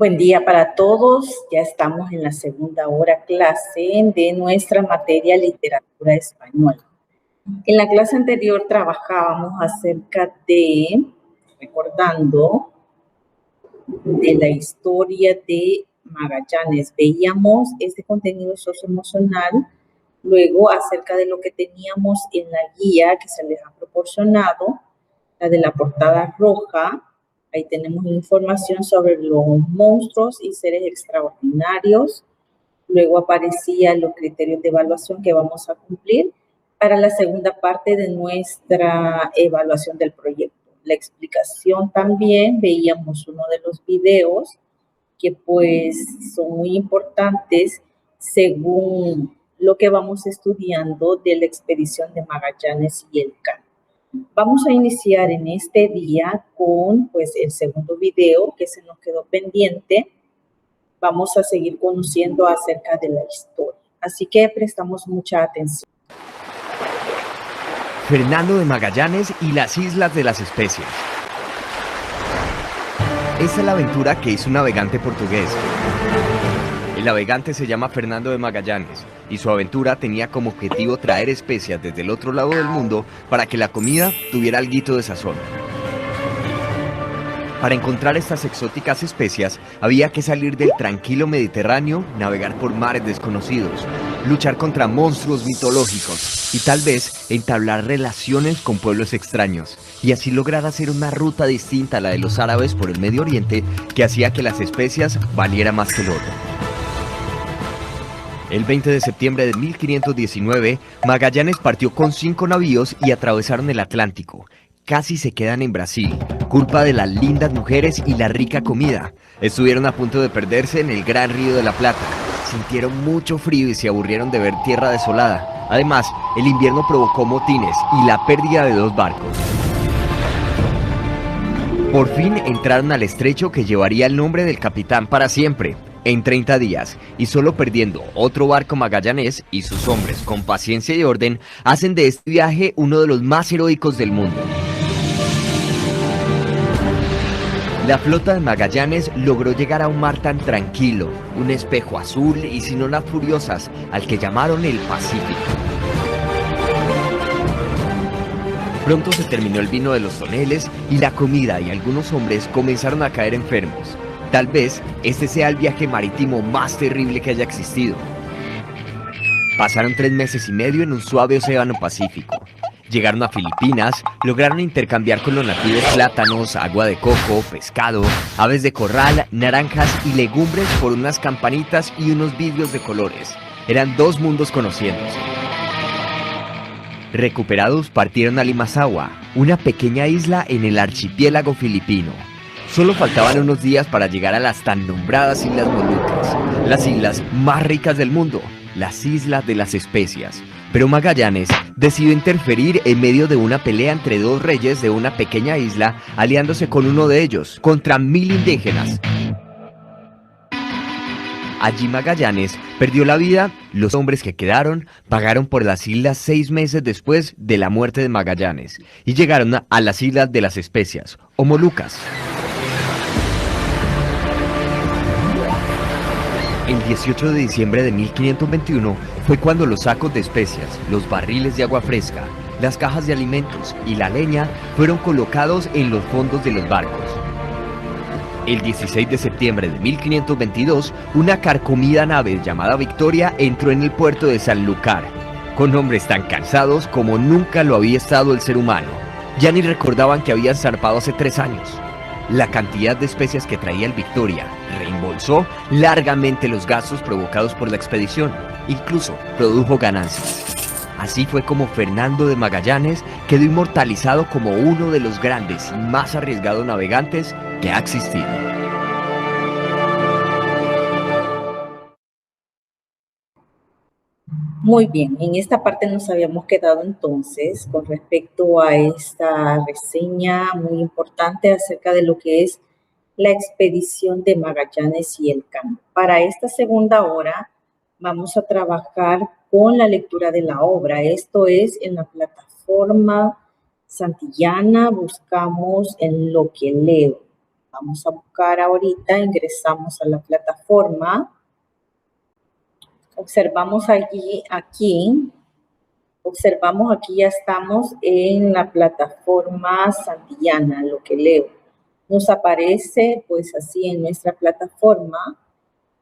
Buen día para todos. Ya estamos en la segunda hora clase de nuestra materia literatura española. En la clase anterior trabajábamos acerca de, recordando, de la historia de Magallanes. Veíamos este contenido socioemocional, luego acerca de lo que teníamos en la guía que se les ha proporcionado, la de la portada roja. Ahí tenemos información sobre los monstruos y seres extraordinarios. Luego aparecían los criterios de evaluación que vamos a cumplir para la segunda parte de nuestra evaluación del proyecto. La explicación también, veíamos uno de los videos que pues son muy importantes según lo que vamos estudiando de la expedición de Magallanes y Elcano. Vamos a iniciar en este día con pues el segundo video que se nos quedó pendiente. Vamos a seguir conociendo acerca de la historia. Así que prestamos mucha atención. Fernando de Magallanes y las Islas de las Especias. Esta es la aventura que hizo un navegante portugués. El navegante se llama Fernando de Magallanes y su aventura tenía como objetivo traer especias desde el otro lado del mundo para que la comida tuviera alguito de sazón. Para encontrar estas exóticas especias había que salir del tranquilo Mediterráneo, navegar por mares desconocidos, luchar contra monstruos mitológicos y tal vez entablar relaciones con pueblos extraños y así lograr hacer una ruta distinta a la de los árabes por el Medio Oriente que hacía que las especias valieran más que el oro. El 20 de septiembre de 1519, Magallanes partió con 5 navíos y atravesaron el Atlántico. Casi se quedan en Brasil, culpa de las lindas mujeres y la rica comida. Estuvieron a punto de perderse en el gran río de la Plata. Sintieron mucho frío y se aburrieron de ver tierra desolada. Además, el invierno provocó motines y la pérdida de 2 barcos. Por fin entraron al estrecho que llevaría el nombre del capitán para siempre. En 30 días, y solo perdiendo otro barco magallanés y sus hombres con paciencia y orden, hacen de este viaje uno de los más heroicos del mundo. La flota de Magallanes logró llegar a un mar tan tranquilo, un espejo azul y sin olas furiosas, al que llamaron el Pacífico. Pronto se terminó el vino de los toneles y la comida y algunos hombres comenzaron a caer enfermos. Tal vez este sea el viaje marítimo más terrible que haya existido. Pasaron 3 meses y medio en un suave océano Pacífico. Llegaron a Filipinas, lograron intercambiar con los nativos plátanos, agua de coco, pescado, aves de corral, naranjas y legumbres por unas campanitas y unos vidrios de colores. Eran 2 mundos conociéndose. Recuperados partieron a Limasaua, una pequeña isla en el archipiélago filipino. Solo faltaban unos días para llegar a las tan nombradas Islas Molucas, las islas más ricas del mundo, las Islas de las Especias. Pero Magallanes decidió interferir en medio de una pelea entre 2 reyes de una pequeña isla, aliándose con uno de ellos, contra 1000 indígenas. Allí Magallanes perdió la vida, los hombres que quedaron pagaron por las islas 6 meses después de la muerte de Magallanes, y llegaron a las Islas de las Especias, o Molucas. El 18 de diciembre de 1521 fue cuando los sacos de especias, los barriles de agua fresca, las cajas de alimentos y la leña fueron colocados en los fondos de los barcos. El 16 de septiembre de 1522, una carcomida nave llamada Victoria entró en el puerto de Sanlúcar, con hombres tan cansados como nunca lo había estado el ser humano. Ya ni recordaban que habían zarpado hace 3 años. La cantidad de especias que traía el Victoria reembolsó largamente los gastos provocados por la expedición, incluso produjo ganancias. Así fue como Fernando de Magallanes quedó inmortalizado como uno de los grandes y más arriesgados navegantes que ha existido. Muy bien, en esta parte nos habíamos quedado entonces con respecto a esta reseña muy importante acerca de lo que es la expedición de Magallanes y Elcano. Para esta segunda hora vamos a trabajar con la lectura de la obra. Esto es en la plataforma Santillana, buscamos en Lo que leo. Vamos a buscar ahorita, ingresamos a la plataforma. Observamos observamos aquí ya estamos en la plataforma Santillana, lo que leo. Nos aparece pues así en nuestra plataforma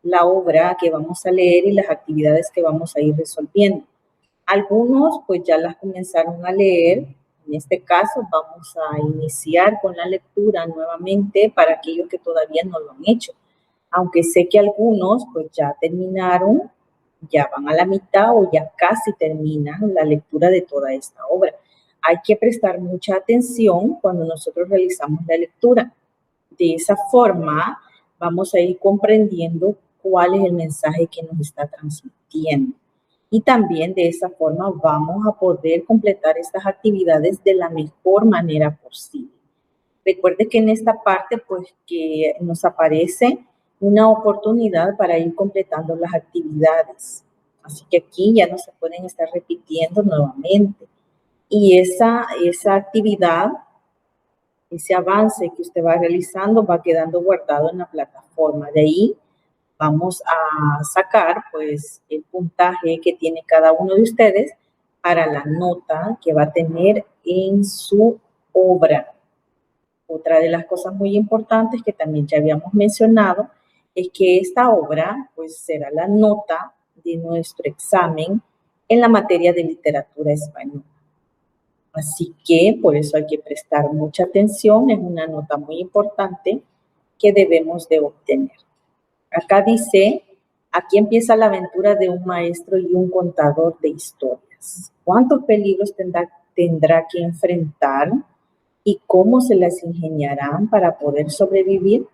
la obra que vamos a leer y las actividades que vamos a ir resolviendo. Algunos pues ya las comenzaron a leer. En este caso vamos a iniciar con la lectura nuevamente para aquellos que todavía no lo han hecho. Aunque sé que algunos pues ya terminaron, ya van a la mitad o ya casi terminan la lectura de toda esta obra. Hay que prestar mucha atención cuando nosotros realizamos la lectura. De esa forma vamos a ir comprendiendo cuál es el mensaje que nos está transmitiendo. Y también de esa forma vamos a poder completar estas actividades de la mejor manera posible. Recuerde que en esta parte, pues, que nos aparece una oportunidad para ir completando las actividades. Así que aquí ya no se pueden estar repitiendo nuevamente. Y esa actividad, ese avance que usted va realizando va quedando guardado en la plataforma. De ahí vamos a sacar pues el puntaje que tiene cada uno de ustedes para la nota que va a tener en su obra. Otra de las cosas muy importantes que también ya habíamos mencionado es que esta obra pues será la nota de nuestro examen en la materia de literatura española. Así que por eso hay que prestar mucha atención, es una nota muy importante que debemos de obtener. Acá dice, aquí empieza la aventura de un maestro y un contador de historias. ¿Cuántos peligros tendrá que enfrentar y cómo se las ingeniarán para poder sobrevivir?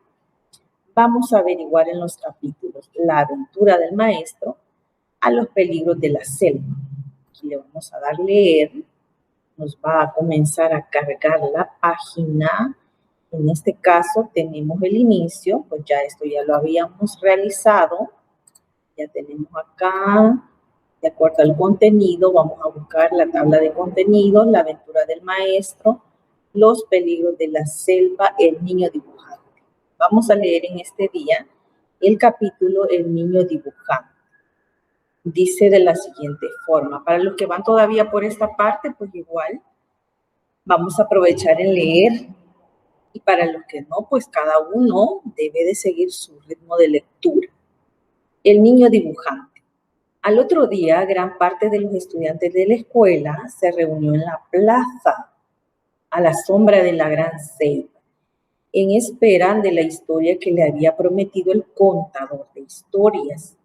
Vamos a averiguar en los capítulos la aventura del maestro a los peligros de la selva. Aquí le vamos a dar leer. Nos va a comenzar a cargar la página. En este caso tenemos el inicio, pues ya esto ya lo habíamos realizado. Ya tenemos acá, de acuerdo al contenido, vamos a buscar la tabla de contenido, la aventura del maestro, los peligros de la selva, el niño dibujante. Vamos a leer en este día el capítulo El niño dibujante. Dice de la siguiente forma, para los que van todavía por esta parte, pues igual vamos a aprovechar en leer, y para los que no, pues cada uno debe de seguir su ritmo de lectura. El niño dibujante. Al otro día, gran parte de los estudiantes de la escuela se reunió en la plaza, a la sombra de la gran ceiba, en espera de la historia que le había prometido el contador de historias.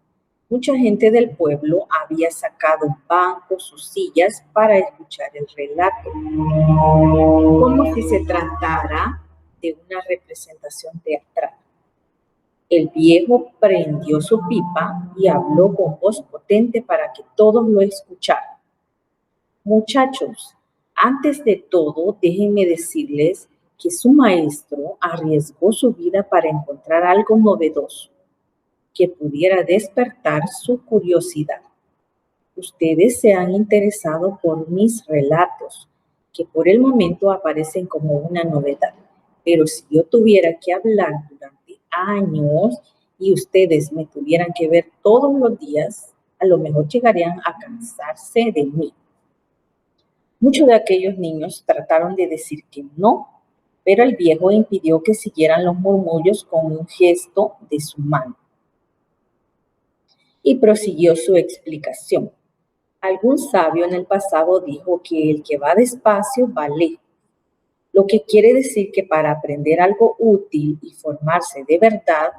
Mucha gente del pueblo había sacado bancos o sillas para escuchar el relato, como si se tratara de una representación teatral. El viejo prendió su pipa y habló con voz potente para que todos lo escucharan. Muchachos, antes de todo, déjenme decirles que su maestro arriesgó su vida para encontrar algo novedoso que pudiera despertar su curiosidad. Ustedes se han interesado por mis relatos, que por el momento aparecen como una novedad. Pero si yo tuviera que hablar durante años y ustedes me tuvieran que ver todos los días, a lo mejor llegarían a cansarse de mí. Muchos de aquellos niños trataron de decir que no, pero el viejo impidió que siguieran los murmullos con un gesto de su mano. Y prosiguió su explicación. Algún sabio en el pasado dijo que el que va despacio va lejos, lo que quiere decir que para aprender algo útil y formarse de verdad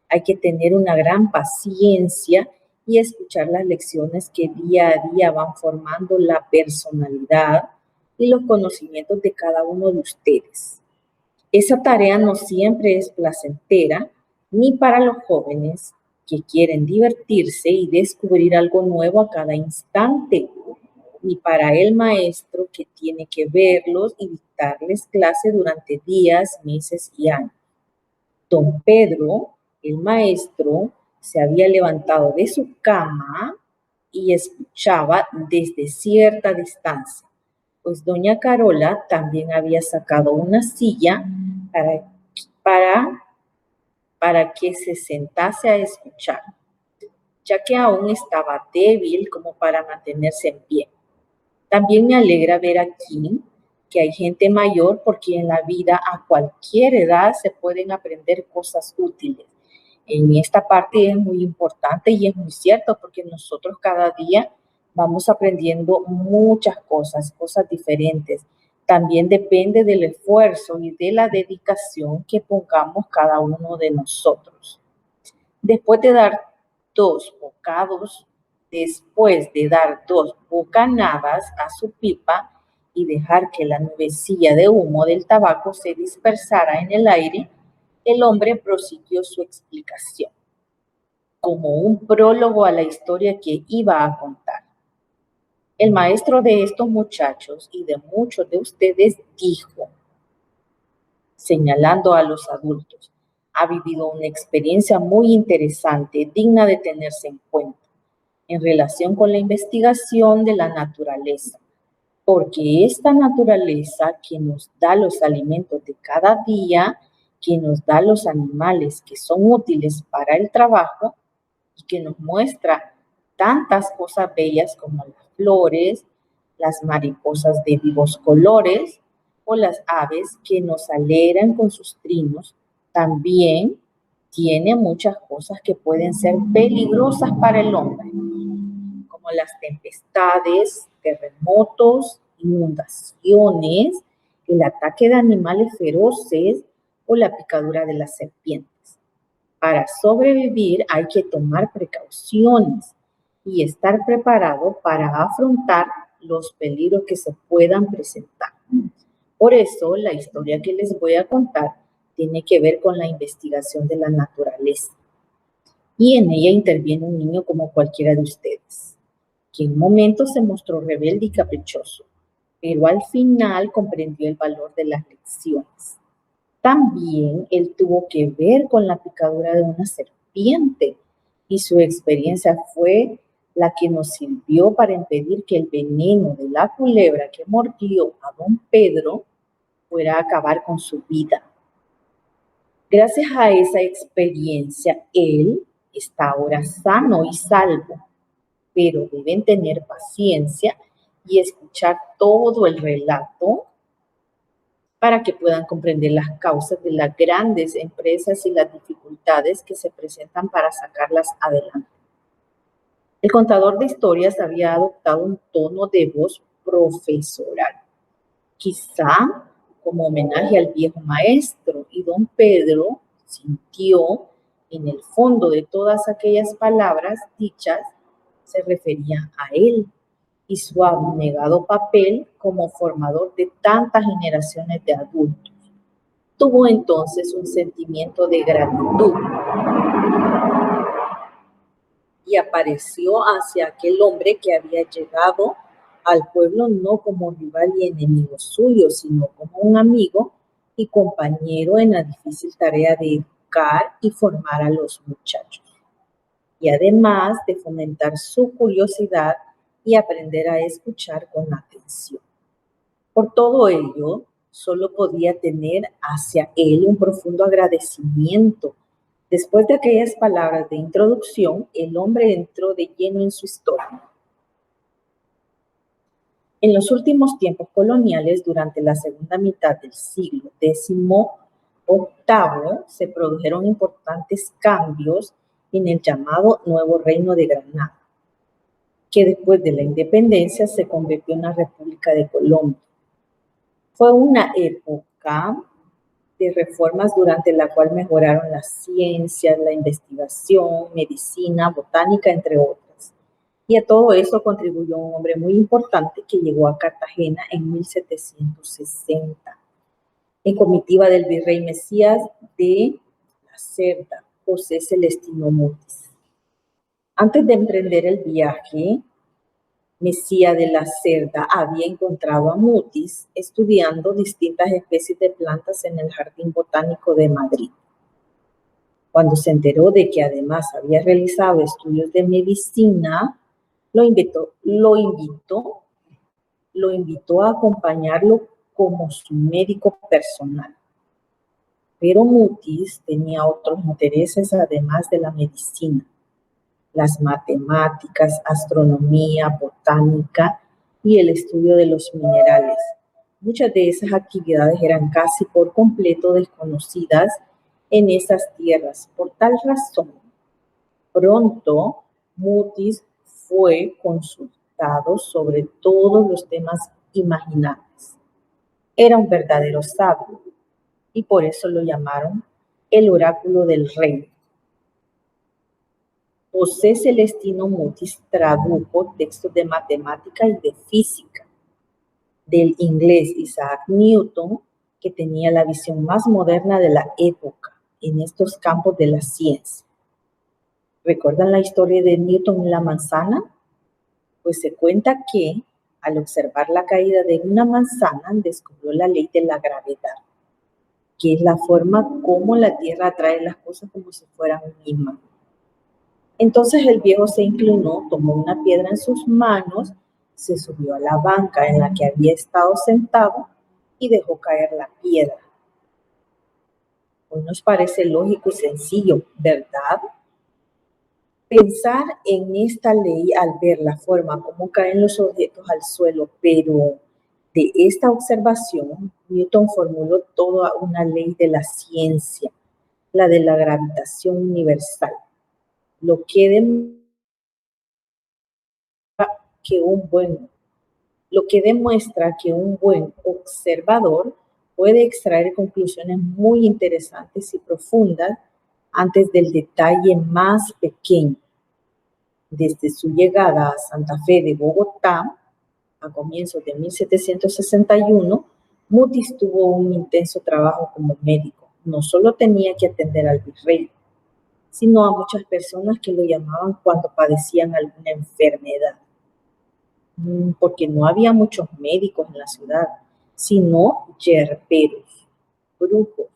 hay que tener una gran paciencia y escuchar las lecciones que día a día van formando la personalidad y los conocimientos de cada uno de ustedes. Esa tarea no siempre es placentera, ni para los jóvenes que quieren divertirse y descubrir algo nuevo a cada instante, ni para el maestro que tiene que verlos y dictarles clase durante días, meses y años. Don Pedro, el maestro, se había levantado de su cama y escuchaba desde cierta distancia, pues doña Carola también había sacado una silla para para que se sentase a escuchar, ya que aún estaba débil como para mantenerse en pie. También me alegra ver aquí que hay gente mayor porque en la vida a cualquier edad se pueden aprender cosas útiles. En esta parte es muy importante y es muy cierto porque nosotros cada día vamos aprendiendo muchas cosas diferentes. También depende del esfuerzo y de la dedicación que pongamos cada uno de nosotros. Después de dar dos bocanadas a su pipa y dejar que la nubecilla de humo del tabaco se dispersara en el aire, el hombre prosiguió su explicación, como un prólogo a la historia que iba a contar. El maestro de estos muchachos y de muchos de ustedes dijo, señalando a los adultos, ha vivido una experiencia muy interesante, digna de tenerse en cuenta, en relación con la investigación de la naturaleza, porque esta naturaleza que nos da los alimentos de cada día, que nos da los animales que son útiles para el trabajo y que nos muestra tantas cosas bellas como las flores, las mariposas de vivos colores o las aves que nos alegran con sus trinos, también tiene muchas cosas que pueden ser peligrosas para el hombre, como las tempestades, terremotos, inundaciones, el ataque de animales feroces o la picadura de las serpientes. Para sobrevivir hay que tomar precauciones y estar preparado para afrontar los peligros que se puedan presentar. Por eso, la historia que les voy a contar tiene que ver con la investigación de la naturaleza. Y en ella interviene un niño como cualquiera de ustedes, que en momentos se mostró rebelde y caprichoso, pero al final comprendió el valor de las lecciones. También él tuvo que ver con la picadura de una serpiente y su experiencia fue la que nos sirvió para impedir que el veneno de la culebra que mordió a don Pedro fuera a acabar con su vida. Gracias a esa experiencia, él está ahora sano y salvo, pero deben tener paciencia y escuchar todo el relato para que puedan comprender las causas de las grandes empresas y las dificultades que se presentan para sacarlas adelante. El contador de historias había adoptado un tono de voz profesoral, quizá como homenaje al viejo maestro, y don Pedro sintió en el fondo de todas aquellas palabras dichas se referían a él y su abnegado papel como formador de tantas generaciones de adultos. Tuvo entonces un sentimiento de gratitud y apareció hacia aquel hombre que había llegado al pueblo no como rival y enemigo suyo, sino como un amigo y compañero en la difícil tarea de educar y formar a los muchachos. Y además de fomentar su curiosidad y aprender a escuchar con atención. Por todo ello, solo podía tener hacia él un profundo agradecimiento. Después de aquellas palabras de introducción, el hombre entró de lleno en su historia. En los últimos tiempos coloniales, durante la segunda mitad del siglo XVIII, se produjeron importantes cambios en el llamado Nuevo Reino de Granada, que después de la independencia se convirtió en la República de Colombia. Fue una época de reformas durante la cual mejoraron las ciencias, la investigación, medicina, botánica, entre otras. Y a todo eso contribuyó un hombre muy importante que llegó a Cartagena en 1760, en comitiva del virrey Mesías de la Cerda, José Celestino Mutis. Antes de emprender el viaje, Mesías de la Cerda había encontrado a Mutis estudiando distintas especies de plantas en el Jardín Botánico de Madrid. Cuando se enteró de que además había realizado estudios de medicina, lo invitó a acompañarlo como su médico personal. Pero Mutis tenía otros intereses además de la medicina, las matemáticas, astronomía, botánica y el estudio de los minerales. Muchas de esas actividades eran casi por completo desconocidas en esas tierras. Por tal razón, pronto Mutis fue consultado sobre todos los temas imaginables. Era un verdadero sabio y por eso lo llamaron el oráculo del rey. José Celestino Mutis tradujo textos de matemática y de física del inglés Isaac Newton, que tenía la visión más moderna de la época en estos campos de la ciencia. ¿Recuerdan la historia de Newton y la manzana? Pues se cuenta que al observar la caída de una manzana descubrió la ley de la gravedad, que es la forma como la Tierra atrae las cosas como si fueran un imán. Entonces el viejo se inclinó, tomó una piedra en sus manos, se subió a la banca en la que había estado sentado y dejó caer la piedra. Hoy nos parece lógico y sencillo, ¿verdad? Pensar en esta ley al ver la forma como caen los objetos al suelo, pero de esta observación, Newton formuló toda una ley de la ciencia, la de la gravitación universal, lo que demuestra que un buen observador puede extraer conclusiones muy interesantes y profundas antes del detalle más pequeño. Desde su llegada a Santa Fe de Bogotá, a comienzos de 1761, Mutis tuvo un intenso trabajo como médico. No solo tenía que atender al virrey, sino a muchas personas que lo llamaban cuando padecían alguna enfermedad. Porque no había muchos médicos en la ciudad, sino yerberos, brujos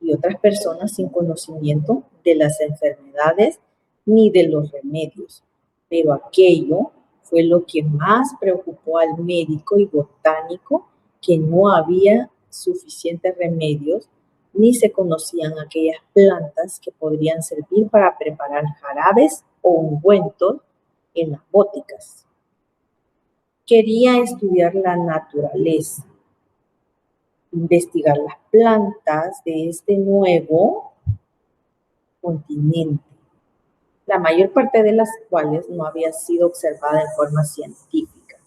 y otras personas sin conocimiento de las enfermedades ni de los remedios. Pero aquello fue lo que más preocupó al médico y botánico, que no había suficientes remedios ni se conocían aquellas plantas que podrían servir para preparar jarabes o ungüentos en las boticas. Quería estudiar la naturaleza, investigar las plantas de este nuevo continente, la mayor parte de las cuales no había sido observada en forma científica,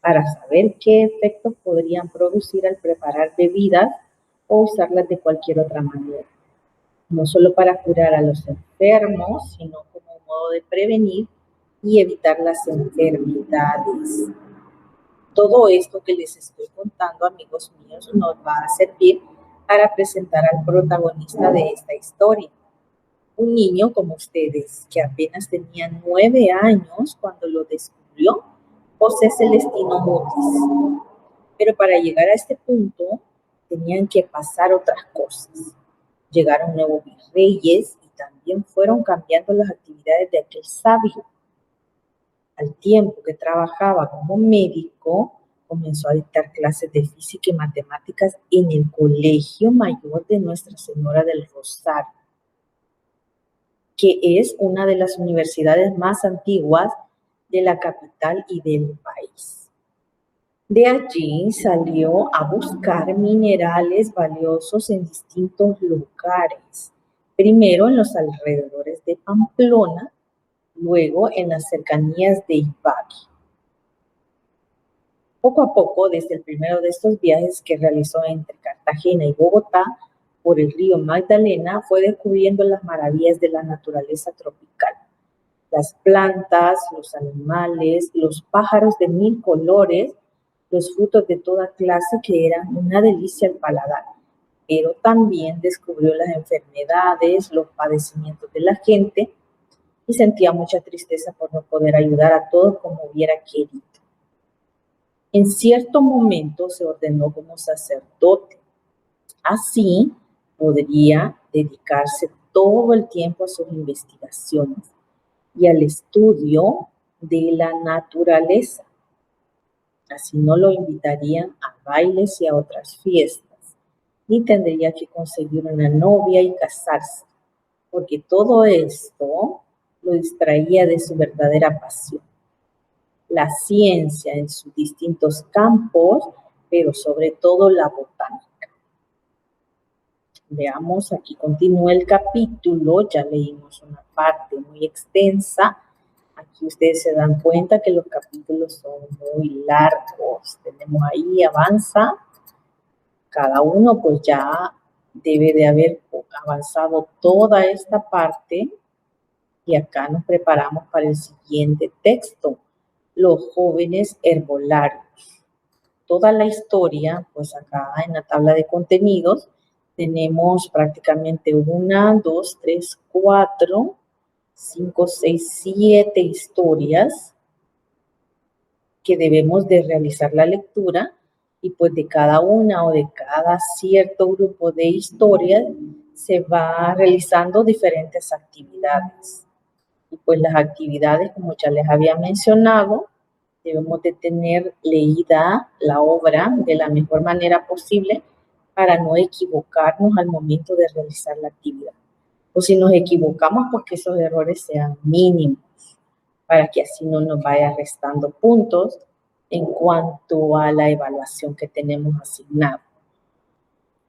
para saber qué efectos podrían producir al preparar bebidas o usarlas de cualquier otra manera, no solo para curar a los enfermos, sino como un modo de prevenir y evitar las enfermedades. Todo esto que les estoy contando, amigos míos, nos va a servir para presentar al protagonista de esta historia. Un niño como ustedes, que apenas tenía 9 años cuando lo descubrió José Celestino Mutis. Pero para llegar a este punto, tenían que pasar otras cosas. Llegaron nuevos virreyes y también fueron cambiando las actividades de aquel sabio. Al tiempo que trabajaba como médico, comenzó a dictar clases de física y matemáticas en el Colegio Mayor de Nuestra Señora del Rosario, que es una de las universidades más antiguas de la capital y del país. De allí salió a buscar minerales valiosos en distintos lugares, primero en los alrededores de Pamplona, luego en las cercanías de Ibagué. Poco a poco, desde el primero de estos viajes que realizó entre Cartagena y Bogotá, por el río Magdalena, fue descubriendo las maravillas de la naturaleza tropical. Las plantas, los animales, los pájaros de 1000 colores, los frutos de toda clase que eran una delicia al paladar. Pero también descubrió las enfermedades, los padecimientos de la gente y sentía mucha tristeza por no poder ayudar a todos como hubiera querido. En cierto momento se ordenó como sacerdote. Así podría dedicarse todo el tiempo a sus investigaciones y al estudio de la naturaleza. Así no lo invitarían a bailes y a otras fiestas. ni tendría que conseguir una novia y casarse, porque todo esto lo distraía de su verdadera pasión, la ciencia en sus distintos campos, pero sobre todo la botánica. Veamos, aquí continúa el capítulo, ya leímos una parte muy extensa. Aquí ustedes se dan cuenta que los capítulos son muy largos. Tenemos ahí, avanza. Cada uno pues ya debe de haber avanzado toda esta parte. Y acá nos preparamos para el siguiente texto, los jóvenes herbolarios. Toda la historia, pues acá en la tabla de contenidos, tenemos prácticamente 1, 2, 3, 4, 5, 6, 7 historias que debemos de realizar la lectura y pues de cada una o de cada cierto grupo de historias se va realizando diferentes actividades. Y pues las actividades, como ya les había mencionado, debemos de tener leída la obra de la mejor manera posible para no equivocarnos al momento de realizar la actividad. O si nos equivocamos, pues que esos errores sean mínimos, para que así no nos vaya restando puntos en cuanto a la evaluación que tenemos asignado.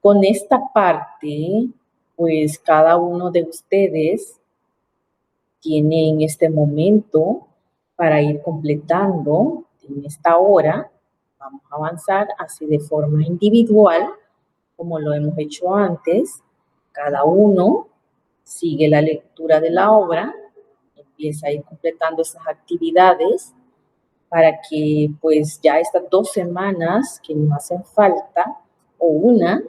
Con esta parte, pues cada uno de ustedes tiene en este momento para ir completando en esta hora. Vamos a avanzar así de forma individual, como lo hemos hecho antes. Cada uno sigue la lectura de la obra, empieza a ir completando esas actividades para que pues ya estas 2 semanas que nos hacen falta, o una,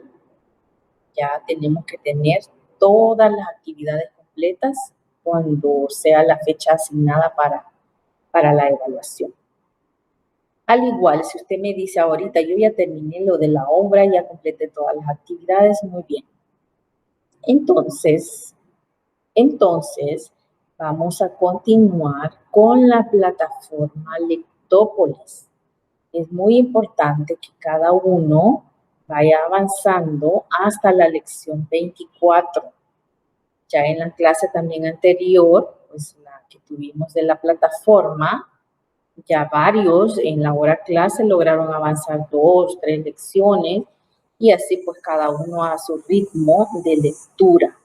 ya tenemos que tener todas las actividades completas cuando sea la fecha asignada para la evaluación. Al igual, si usted me dice ahorita, yo ya terminé lo de la obra, ya completé todas las actividades, muy bien. Entonces, vamos a continuar con la plataforma Lectópolis. Es muy importante que cada uno vaya avanzando hasta la lección 24. Ya en la clase también anterior, pues la que tuvimos de la plataforma, ya varios en la hora clase lograron avanzar 2, 3 lecciones y así pues cada uno a su ritmo de lectura,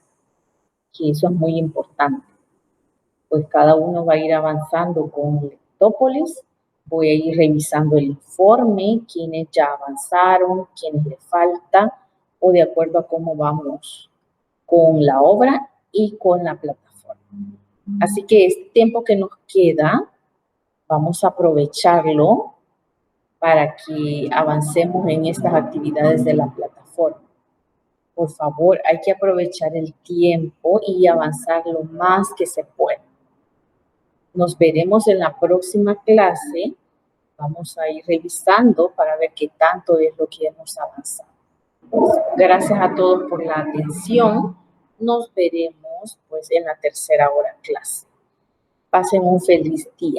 que eso es muy importante. Pues cada uno va a ir avanzando con Lectópolis. Voy a ir revisando el informe, quiénes ya avanzaron, quiénes le falta, o de acuerdo a cómo vamos con la obra y con la plataforma. Así que este tiempo que nos queda, vamos a aprovecharlo para que avancemos en estas actividades de la plataforma. Por favor, hay que aprovechar el tiempo y avanzar lo más que se pueda. Nos veremos en la próxima clase. Vamos a ir revisando para ver qué tanto es lo que hemos avanzado. Gracias a todos por la atención. Nos veremos pues en la tercera hora clase. Pasen un feliz día.